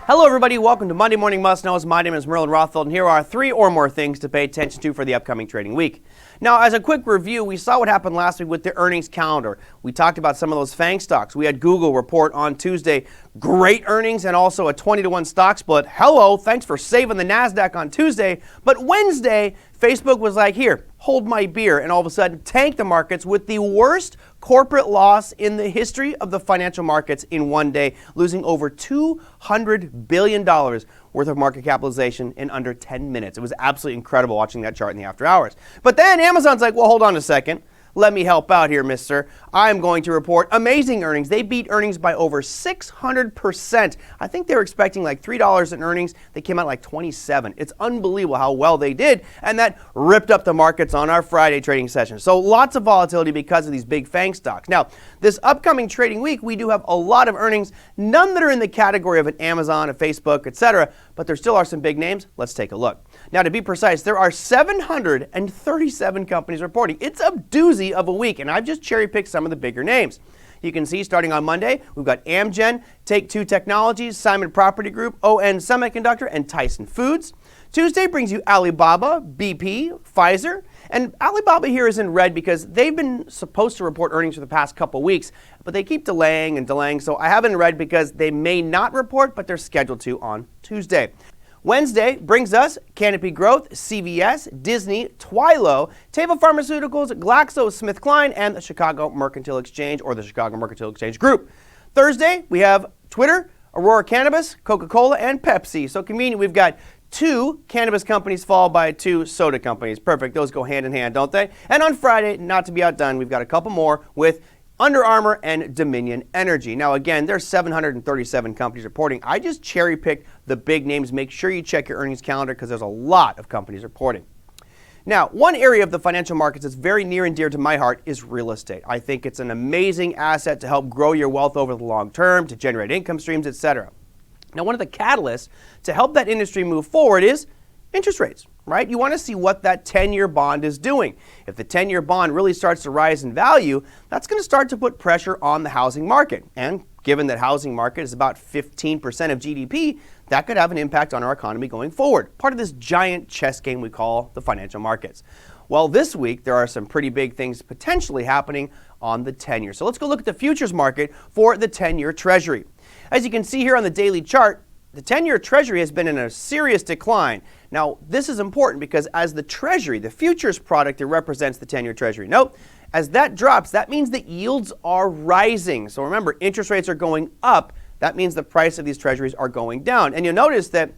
Hello everybody, welcome to Monday Morning Must Knows. My name is Merlin Rothfeld, and here are 3 or more things to pay attention to for the upcoming trading week. Now, as a quick review, we saw what happened last week with the earnings calendar. We talked about some of those FANG stocks. We had Google report on Tuesday, great earnings and also a 20-to-1 stock split. Hello, thanks for saving the NASDAQ on Tuesday. But Wednesday, Facebook was like, here, hold my beer, and all of a sudden tanked the markets with the worst corporate loss in the history of the financial markets in one day, losing over $200 billion worth of market capitalization in under 10 minutes. It was absolutely incredible watching that chart in the after hours. But then Amazon's like, well, hold on a second. Let me help out here, mister. I'm going to report amazing earnings. They beat earnings by over 600%. I think they were expecting like $3 in earnings. They came out like 27. It's unbelievable how well they did, and that ripped up the markets on our Friday trading session. So lots of volatility because of these big FANG stocks. Now, this upcoming trading week, we do have a lot of earnings, none that are in the category of an Amazon, a Facebook, etc., but there still are some big names. Let's take a look. Now, to be precise, there are 737 companies reporting. It's a doozy of a week, and I've just cherry-picked some of the bigger names. You can see starting on Monday, we've got Amgen, Take-Two Technologies, Simon Property Group, ON Semiconductor, and Tyson Foods. Tuesday brings you Alibaba, BP, Pfizer, and Alibaba here is in red because they've been supposed to report earnings for the past couple weeks, but they keep delaying and delaying, so I have it in red because they may not report, but they're scheduled to on Tuesday. Wednesday brings us Canopy Growth, CVS, Disney, Twilo, Teva Pharmaceuticals, GlaxoSmithKline, and the Chicago Mercantile Exchange, or the Chicago Mercantile Exchange Group. Thursday, we have Twitter, Aurora Cannabis, Coca-Cola, and Pepsi. So convenient, we've got 2 cannabis companies followed by 2 soda companies. Perfect, those go hand in hand, don't they? And on Friday, not to be outdone, we've got a couple more with Under Armour and Dominion Energy. Now again, there's 737 companies reporting. I just cherry-picked the big names. Make sure you check your earnings calendar because there's a lot of companies reporting. Now, one area of the financial markets that's very near and dear to my heart is real estate. I think it's an amazing asset to help grow your wealth over the long term, to generate income streams, etc. Now, one of the catalysts to help that industry move forward is interest rates, right? You want to see what that 10-year bond is doing. If the 10-year bond really starts to rise in value, that's going to start to put pressure on the housing market. And given that housing market is about 15% of GDP, that could have an impact on our economy going forward. Part of this giant chess game we call the financial markets. Well, this week, there are some pretty big things potentially happening on the 10-year. So let's go look at the futures market for the 10-year Treasury. As you can see here on the daily chart, the 10-year Treasury has been in a serious decline. Now, this is important because as the Treasury, the futures product that represents the 10-year Treasury note, as that drops, that means that yields are rising. So remember, interest rates are going up. That means the price of these Treasuries are going down. And you'll notice that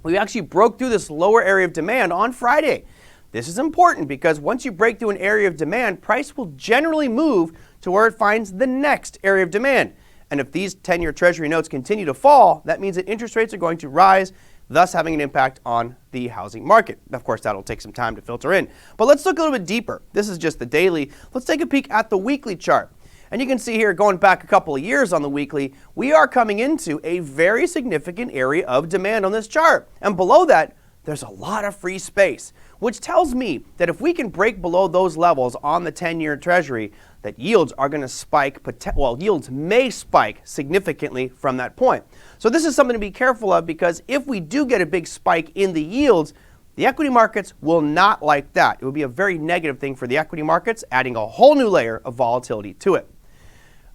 we actually broke through this lower area of demand on Friday. This is important because once you break through an area of demand, price will generally move to where it finds the next area of demand. And if these 10-year Treasury notes continue to fall, that means that interest rates are going to rise, thus having an impact on the housing market. Of course, that'll take some time to filter in. But let's look a little bit deeper. This is just the daily. Let's take a peek at the weekly chart. And you can see here, going back a couple of years on the weekly, we are coming into a very significant area of demand on this chart. And below that, there's a lot of free space, which tells me that if we can break below those levels on the 10-year Treasury, that yields are going to spike, well, yields may spike significantly from that point. So this is something to be careful of because if we do get a big spike in the yields, the equity markets will not like that. It would be a very negative thing for the equity markets, adding a whole new layer of volatility to it.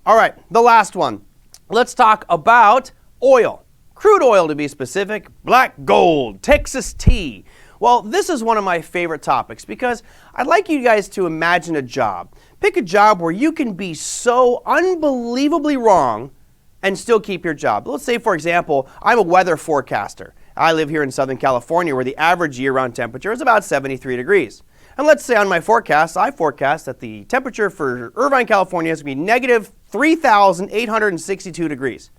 All right, the last one. Let's talk about oil. Crude oil to be specific, black gold, Texas tea. Well, this is one of my favorite topics because I'd like you guys to imagine a job. Pick a job where you can be so unbelievably wrong and still keep your job. Let's say, for example, I'm a weather forecaster. I live here in Southern California where the average year-round temperature is about 73 degrees. And let's say on my forecast, I forecast that the temperature for Irvine, California is going to be negative 3,862 degrees.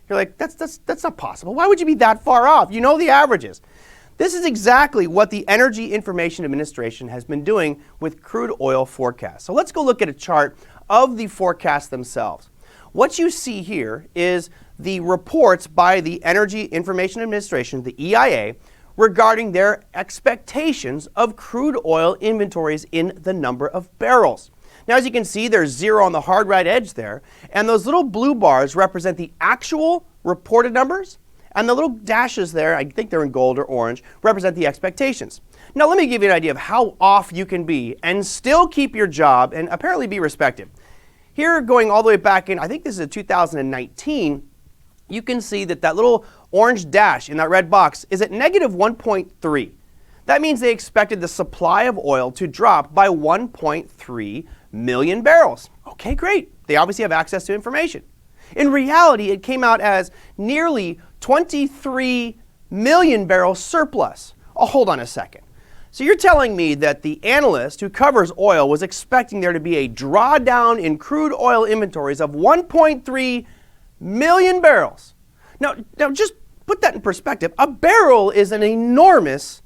You're like, that's not possible. Why would you be that far off? You know the averages. This is exactly what the Energy Information Administration has been doing with crude oil forecasts. So let's go look at a chart of the forecasts themselves. What you see here is the reports by the Energy Information Administration, the EIA, regarding their expectations of crude oil inventories in the number of barrels. Now, as you can see, there's 0 on the hard right edge there, and those little blue bars represent the actual reported numbers, And the little dashes there, I think they're in gold or orange, represent the expectations. Now let me give you an idea of how off you can be and still keep your job and apparently be respected. Here, going all the way back in, I think this is 2019, you can see that that little orange dash in that red box is at negative 1.3. That means they expected the supply of oil to drop by 1.3 million barrels. Okay, great. They obviously have access to information. In reality, it came out as nearly 23 million barrels surplus. Oh, hold on a second. So you're telling me that the analyst who covers oil was expecting there to be a drawdown in crude oil inventories of 1.3 million barrels. Now just put that in perspective. A barrel is an enormous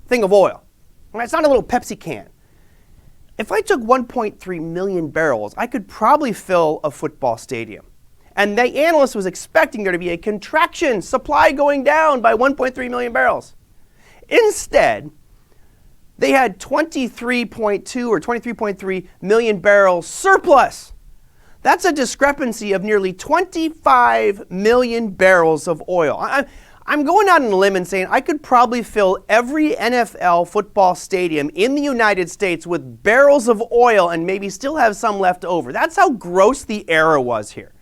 thing of oil. It's not a little Pepsi can. If I took 1.3 million barrels, I could probably fill a football stadium. And the analyst was expecting there to be a contraction, supply going down by 1.3 million barrels. Instead, they had 23.2 or 23.3 million barrels surplus. That's a discrepancy of nearly 25 million barrels of oil. I'm going out on a limb and saying I could probably fill every NFL football stadium in the United States with barrels of oil and maybe still have some left over. That's how gross the error was here.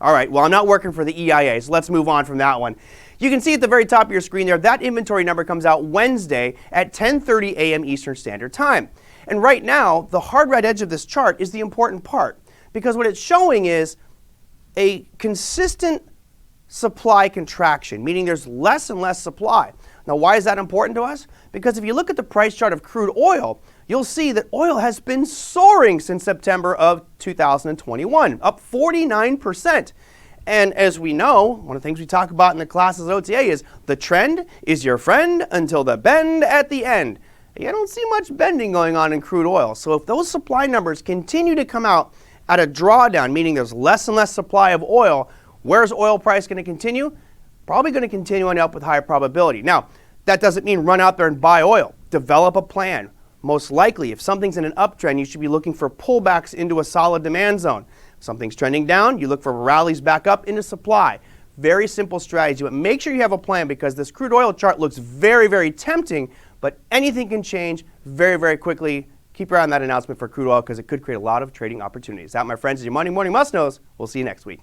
All right, well, I'm not working for the EIA, so let's move on from that one. You can see at the very top of your screen there, that inventory number comes out Wednesday at 10:30 a.m. Eastern Standard Time. And right now, the hard red edge of this chart is the important part, because what it's showing is a consistent supply contraction, meaning there's less and less supply. Now, why is that important to us? Because if you look at the price chart of crude oil, you'll see that oil has been soaring since September of 2021, up 49%. And as we know, one of the things we talk about in the classes at OTA is the trend is your friend until the bend at the end. You don't see much bending going on in crude oil. So if those supply numbers continue to come out at a drawdown, meaning there's less and less supply of oil, where's oil price going to continue? Probably going to continue on up with higher probability. Now, that doesn't mean run out there and buy oil. Develop a plan. Most likely, if something's in an uptrend, you should be looking for pullbacks into a solid demand zone. If something's trending down, you look for rallies back up into supply. Very simple strategy, but make sure you have a plan because this crude oil chart looks very, very tempting, but anything can change very, very quickly. Keep your eye on that announcement for crude oil because it could create a lot of trading opportunities. That, my friends, is your Monday Morning Must-Knows. We'll see you next week.